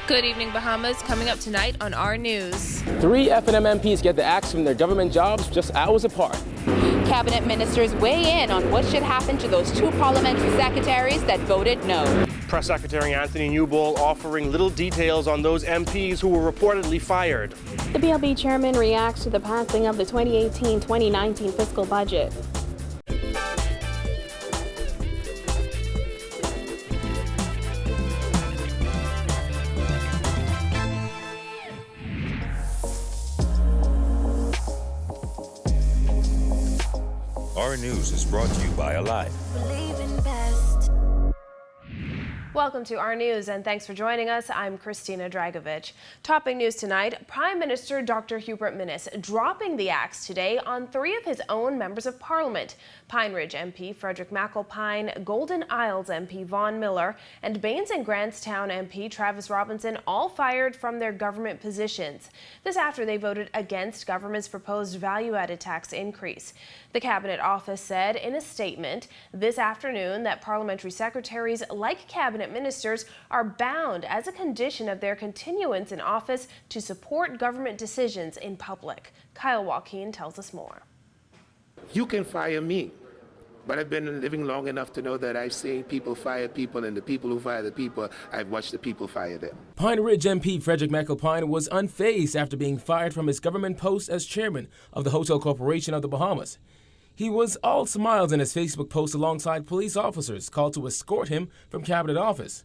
Good evening, Bahamas. Coming up tonight on our news. 3 FNM MPs get the axe from their government jobs just hours apart. Cabinet ministers weigh in on what should happen to those 2 parliamentary secretaries that voted no. Press Secretary Anthony Newbold offering little details on those MPs who were reportedly fired. The BLB chairman reacts to the passing of the 2018-2019 fiscal budget. Our news is brought to you by Alive. Welcome to our news, and thanks for joining us. I'm Christina Dragovich. Topping news tonight, Prime Minister Dr. Hubert Minnis dropping the axe today on 3 of his own members of Parliament. Pine Ridge MP Frederick McAlpine, Golden Isles MP Vaughn Miller, and Baines and Grantstown MP Travis Robinson all fired from their government positions. This after they voted against government's proposed value-added tax increase. The Cabinet Office said in a statement this afternoon that parliamentary secretaries, like cabinet ministers, are bound as a condition of their continuance in office to support government decisions in public. Kyle Joaquin tells us more. You can fire me, but I've been living long enough to know that I've seen people fire people, and the people who fire the people, I've watched the people fire them. Pine Ridge MP Frederick McAlpine was unfazed after being fired from his government post as chairman of the Hotel Corporation of the Bahamas. He was all smiles in his Facebook post alongside police officers called to escort him from Cabinet Office.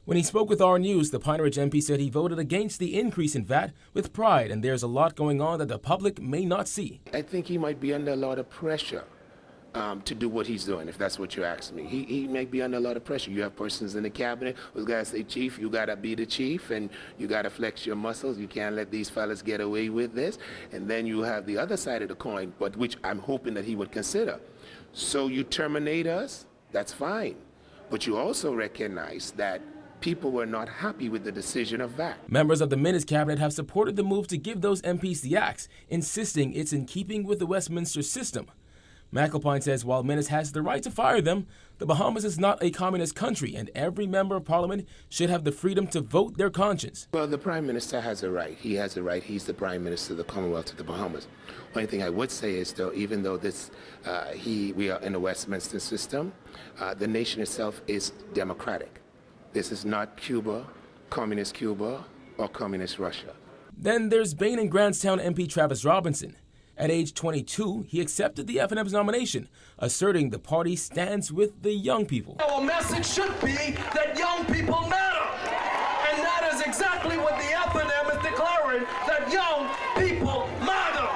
When he spoke with our news, the Pine Ridge MP said he voted against the increase in VAT with pride, and there's a lot going on that the public may not see. I think he might be under a lot of pressure to do what he's doing, if that's what you ask me. He may be under a lot of pressure. You have persons in the cabinet who's got to say, Chief, you got to be the chief, and you got to flex your muscles. You can't let these fellas get away with this. And then you have the other side of the coin, but which I'm hoping that he would consider. So you terminate us, that's fine. But you also recognize that people were not happy with the decision of VAT. Members of the Minnis cabinet have supported the move to give those MPs the axe, insisting it's in keeping with the Westminster system. McAlpine says while Minnis has the right to fire them, the Bahamas is not a communist country, and every member of parliament should have the freedom to vote their conscience. Well, the Prime Minister has a right. He has a right. He's the Prime Minister of the Commonwealth of the Bahamas. One thing I would say is, though, even though we are in the Westminster system, the nation itself is democratic. This is not Cuba, or communist Russia. Then there's Baines and Grantstown MP Travis Robinson. At age 22, he accepted the FNM's nomination, asserting the party stands with the young people. Our message should be that young people matter. And that is exactly what the FNM is declaring, that young people matter.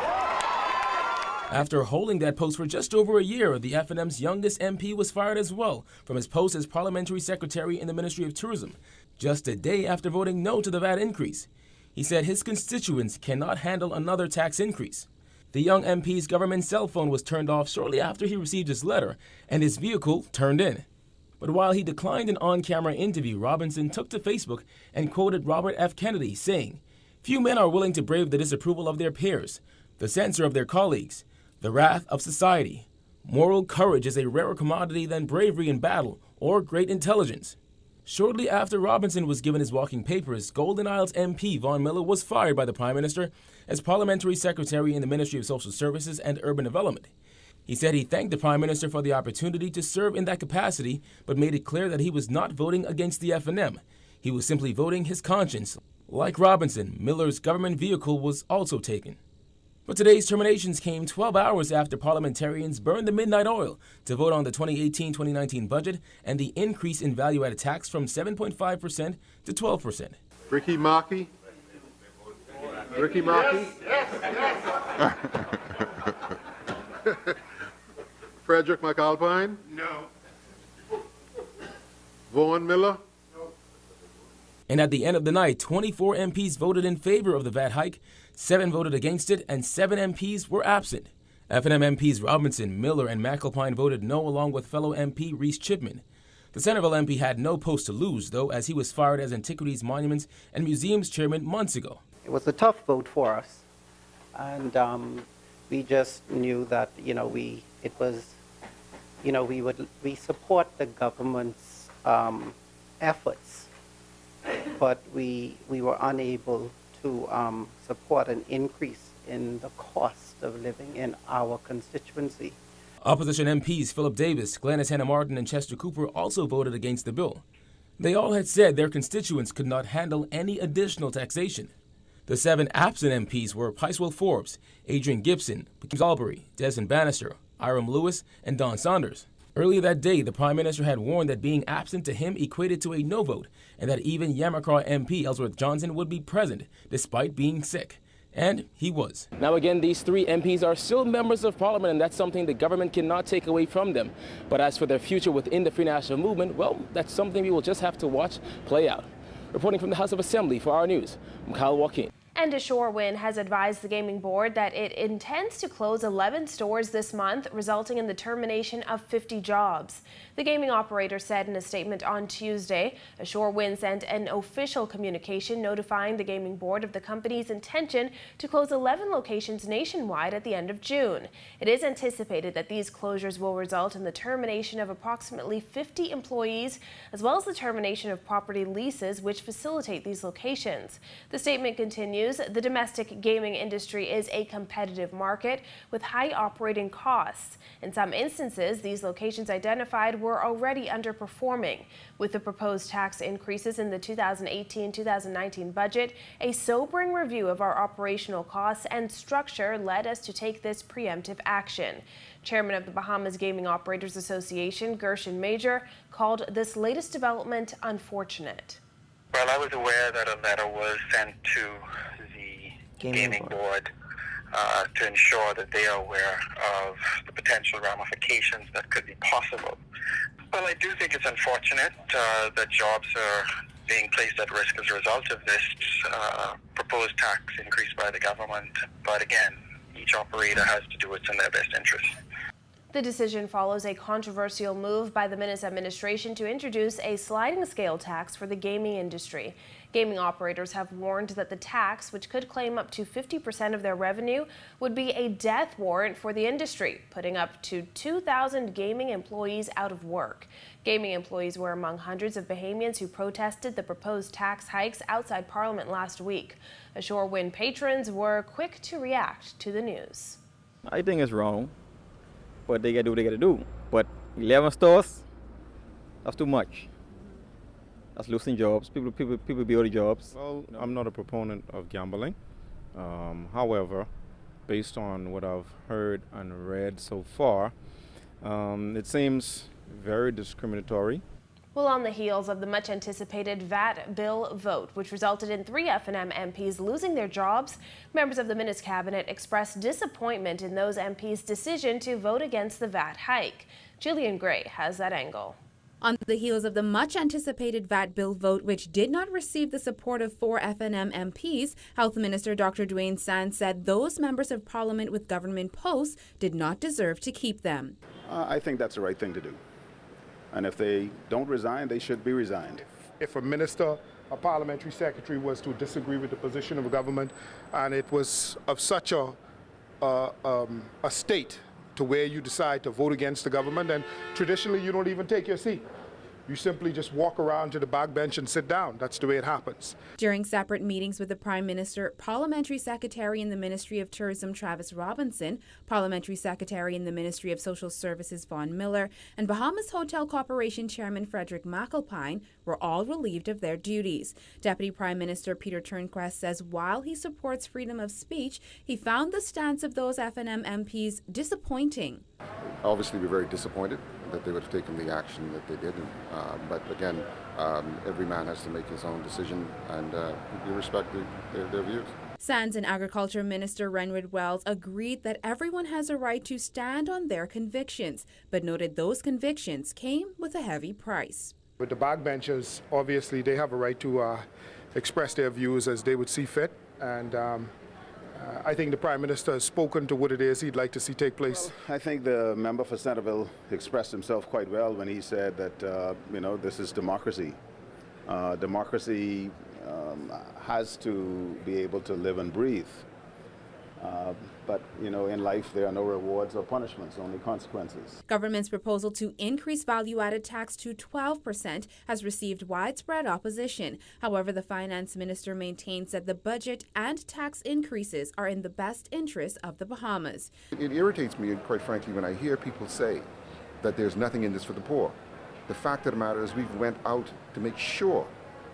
After holding that post for just over a year, the FNM's youngest MP was fired as well from his post as parliamentary secretary in the Ministry of Tourism, just a day after voting no to the VAT increase. He said his constituents cannot handle another tax increase. The young MP's government cell phone was turned off shortly after he received his letter, and his vehicle turned in. But while he declined an on-camera interview, Robinson took to Facebook and quoted Robert F. Kennedy, saying, "Few men are willing to brave the disapproval of their peers, the censure of their colleagues, the wrath of society. Moral courage is a rarer commodity than bravery in battle or great intelligence." Shortly after Robinson was given his walking papers, Golden Isles MP Vaughn Miller was fired by the Prime Minister as Parliamentary Secretary in the Ministry of Social Services and Urban Development. He said he thanked the Prime Minister for the opportunity to serve in that capacity, but made it clear that he was not voting against the FNM. He was simply voting his conscience. Like Robinson, Miller's government vehicle was also taken. But today's terminations came 12 hours after parliamentarians burned the midnight oil to vote on the 2018-2019 budget and the increase in value-added tax from 7.5% to 12%. Ricky Markey? Ricky Markey? Yes. Frederick McAlpine? No. Vaughn Miller? And at the end of the night, 24 MPs voted in favor of the VAT hike, 7 voted against it, and 7 MPs were absent. FNM MPs Robinson, Miller, and McAlpine voted no along with fellow MP Reese Chipman. The Centerville MP had no post to lose, though, as he was fired as Antiquities, Monuments, and Museums chairman months ago. It was a tough vote for us, and we just knew that, we support the government's efforts but we were unable to support an increase in the cost of living in our constituency. Opposition MPs Philip Davis, Glenys Hannah Martin, and Chester Cooper also voted against the bill. They all had said their constituents could not handle any additional taxation. The 7 absent MPs were Picewell Forbes, Adrian Gibson, James Albury, Desmond Bannister, Iram Lewis, and Don Saunders. Earlier that day, the Prime Minister had warned that being absent to him equated to a no vote, and that even Yamacraw MP Ellsworth Johnson would be present, despite being sick. And he was. Now again, these 3 MPs are still members of Parliament, and that's something the government cannot take away from them. But as for their future within the Free National Movement, well, that's something we will just have to watch play out. Reporting from the House of Assembly for our news, I'm Kyle Joaquin. And Shorewin has advised the gaming board that it intends to close 11 stores this month, resulting in the termination of 50 jobs. The gaming operator said in a statement on Tuesday, Shorewin sent an official communication notifying the gaming board of the company's intention to close 11 locations nationwide at the end of June. It is anticipated that these closures will result in the termination of approximately 50 employees, as well as the termination of property leases which facilitate these locations. The statement continues, the domestic gaming industry is a competitive market with high operating costs. In some instances, these locations identified were already underperforming. With the proposed tax increases in the 2018-2019 budget, a sobering review of our operational costs and structure led us to take this preemptive action. Chairman of the Bahamas Gaming Operators Association, Gershon Major, called this latest development unfortunate. Well, I was aware that a letter was sent to the gaming board to ensure that they are aware of the potential ramifications that could be possible. Well, I do think it's unfortunate that jobs are being placed at risk as a result of this proposed tax increase by the government. But again, each operator has to do what's in their best interest. The decision follows a controversial move by the Minnis administration to introduce a sliding scale tax for the gaming industry. Gaming operators have warned that the tax, which could claim up to 50% of their revenue, would be a death warrant for the industry, putting up to 2,000 gaming employees out of work. Gaming employees were among hundreds of Bahamians who protested the proposed tax hikes outside Parliament last week. Shorewin patrons were quick to react to the news. I think it's wrong, but they gotta do what they gotta do. But 11 stores, that's too much. That's losing jobs. People build jobs. Well, I'm not a proponent of gambling. However, based on what I've heard and read so far, it seems very discriminatory. Well, on the heels of the much-anticipated VAT bill vote, which resulted in 3 FNM MPs losing their jobs, members of the Minnis cabinet expressed disappointment in those MPs' decision to vote against the VAT hike. Jillian Gray has that angle. On the heels of the much-anticipated VAT bill vote, which did not receive the support of 4 FNM MPs, Health Minister Dr. Dwayne Sands said those members of Parliament with government posts did not deserve to keep them. I think that's the right thing to do. And if they don't resign, they should be resigned. If a minister, a parliamentary secretary was to disagree with the position of a government and it was of such a state to where you decide to vote against the government, then traditionally you don't even take your seat. You simply just walk around to the back bench and sit down. That's the way it happens. During separate meetings with the Prime Minister, Parliamentary Secretary in the Ministry of Tourism Travis Robinson, Parliamentary Secretary in the Ministry of Social Services Vaughn Miller, and Bahamas Hotel Corporation Chairman Frederick McAlpine were all relieved of their duties. Deputy Prime Minister Peter Turnquest says while he supports freedom of speech, he found the stance of those FNM MPs disappointing. Obviously, we're very disappointed that they would have taken the action that they did. But again, every man has to make his own decision, and we respect their views. Sands and Agriculture Minister Renwood Wells agreed that everyone has a right to stand on their convictions, but noted those convictions came with a heavy price. With the backbenchers, obviously they have a right to express their views as they would see fit, and I think the Prime Minister has spoken to what it is he'd like to see take place. Well, I think the member for Centerville expressed himself quite well when he said that, this is democracy. Democracy has to be able to live and breathe. But, you know, in life, there are no rewards or punishments, only consequences. Government's proposal to increase value-added tax to 12% has received widespread opposition. However, the finance minister maintains that the budget and tax increases are in the best interest of the Bahamas. It irritates me, quite frankly, when I hear people say that there's nothing in this for the poor. The fact of the matter is we went out to make sure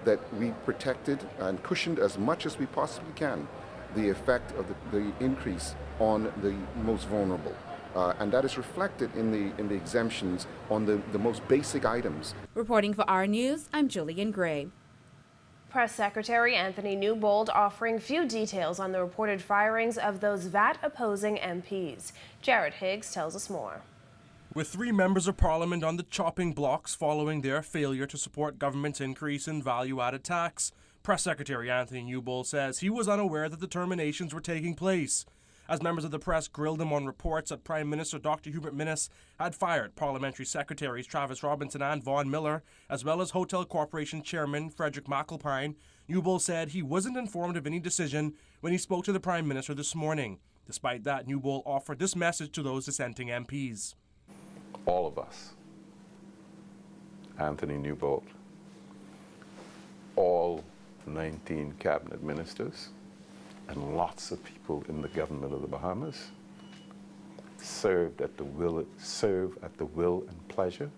that we protected and cushioned as much as we possibly can the effect of the increase on the most vulnerable. And that is reflected in the exemptions on the most basic items. Reporting for our news, I'm Julian Gray. Press Secretary Anthony Newbold offering few details on the reported firings of those VAT-opposing MPs. Jared Higgs tells us more. With 3 members of Parliament on the chopping blocks following their failure to support government's increase in value-added tax, Press Secretary Anthony Newbold says he was unaware that the terminations were taking place. As members of the press grilled him on reports that Prime Minister Dr. Hubert Minnis had fired Parliamentary Secretaries Travis Robinson and Vaughn Miller, as well as Hotel Corporation Chairman Frederick McAlpine, Newbold said he wasn't informed of any decision when he spoke to the Prime Minister this morning. Despite that, Newbold offered this message to those dissenting MPs. All of us, Anthony Newbold, all 19 cabinet ministers, and lots of people in the government of the Bahamas serve at the will and pleasure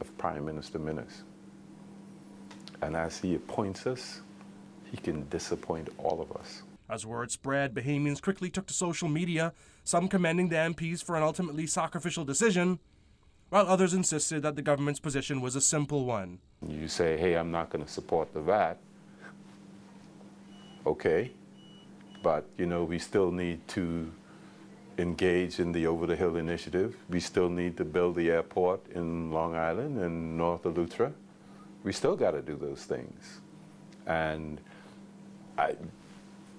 of Prime Minister Minnis. And as he appoints us, he can disappoint all of us. As word spread, Bahamians quickly took to social media, some commending the MPs for an ultimately sacrificial decision, while others insisted that the government's position was a simple one. You say, hey, I'm not going to support the VAT. Okay, but you know, we still need to engage in the Over the Hill initiative. We still need to build the airport in Long Island and north of Lutra. We still got to do those things. And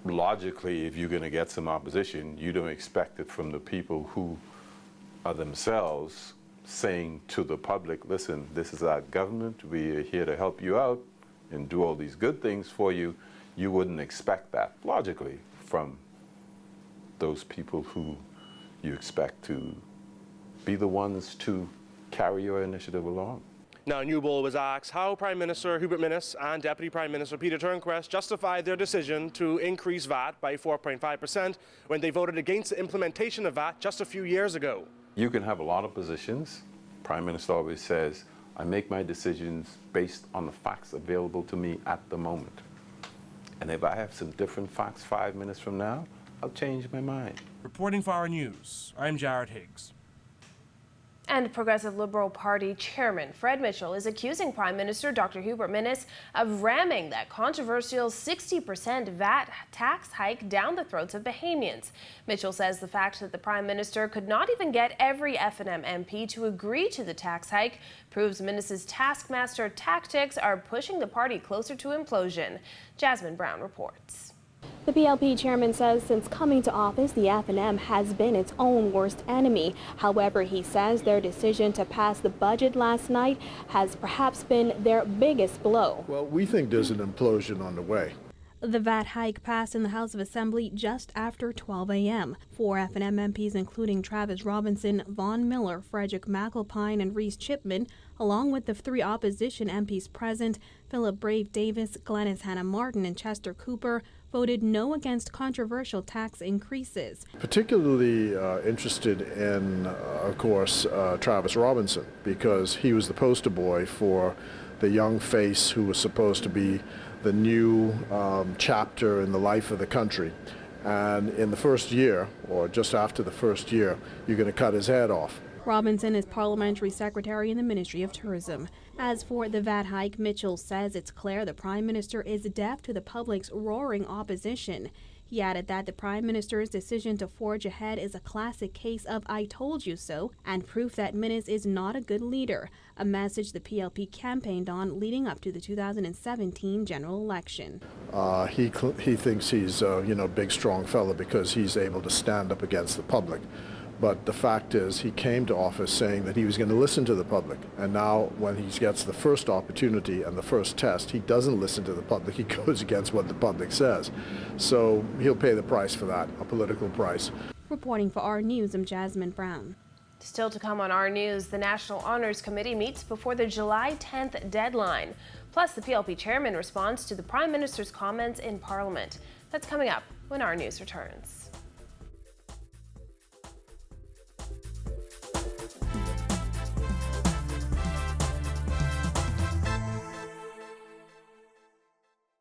logically, if you're going to get some opposition, you don't expect it from the people who are themselves saying to the public, listen, this is our government, we are here to help you out and do all these good things for you. You wouldn't expect that, logically, from those people who you expect to be the ones to carry your initiative along. Now, Newbold was asked how Prime Minister Hubert Minnis and Deputy Prime Minister Peter Turnquest justified their decision to increase VAT by 4.5% when they voted against the implementation of VAT just a few years ago. You can have a lot of positions. Prime Minister always says, I make my decisions based on the facts available to me at the moment. And if I have some different facts 5 minutes from now, I'll change my mind. Reporting for our news, I'm Jared Higgs. And Progressive Liberal Party Chairman Fred Mitchell is accusing Prime Minister Dr. Hubert Minnis of ramming that controversial 60% VAT tax hike down the throats of Bahamians. Mitchell says the fact that the Prime Minister could not even get every FNM MP to agree to the tax hike proves Minnis's taskmaster tactics are pushing the party closer to implosion. Jasmine Brown reports. The PLP chairman says since coming to office, the FNM has been its own worst enemy. However, he says their decision to pass the budget last night has perhaps been their biggest blow. Well, we think there's an implosion on the way. The VAT hike passed in the House of Assembly just after 12 a.m. 4 FNM MPs, including Travis Robinson, Vaughn Miller, Frederick McAlpine, and Reese Chipman, along with the 3 opposition MPs present, Philip Brave Davis, Glennis Hannah Martin, and Chester Cooper, voted no against controversial tax increases. Particularly interested in, of course, Travis Robinson, because he was the poster boy for the young face who was supposed to be the new chapter in the life of the country. And in the first year, or just after the first year, you're going to cut his head off. Robinson is parliamentary secretary in the Ministry of Tourism. As for the VAT hike, Mitchell says it's clear the Prime Minister is deaf to the public's roaring opposition. He added that the Prime Minister's decision to forge ahead is a classic case of I told you so and proof that Minnis is not a good leader, a message the PLP campaigned on leading up to the 2017 general election. He thinks he's big strong fella because he's able to stand up against the public. But the fact is, he came to office saying that he was going to listen to the public. And now, when he gets the first opportunity and the first test, he doesn't listen to the public. He goes against what the public says. So he'll pay the price for that, a political price. Reporting for our News, I'm Jasmine Brown. Still to come on our News, the National Honors Committee meets before the July 10th deadline. Plus, the PLP chairman responds to the Prime Minister's comments in Parliament. That's coming up when our News returns.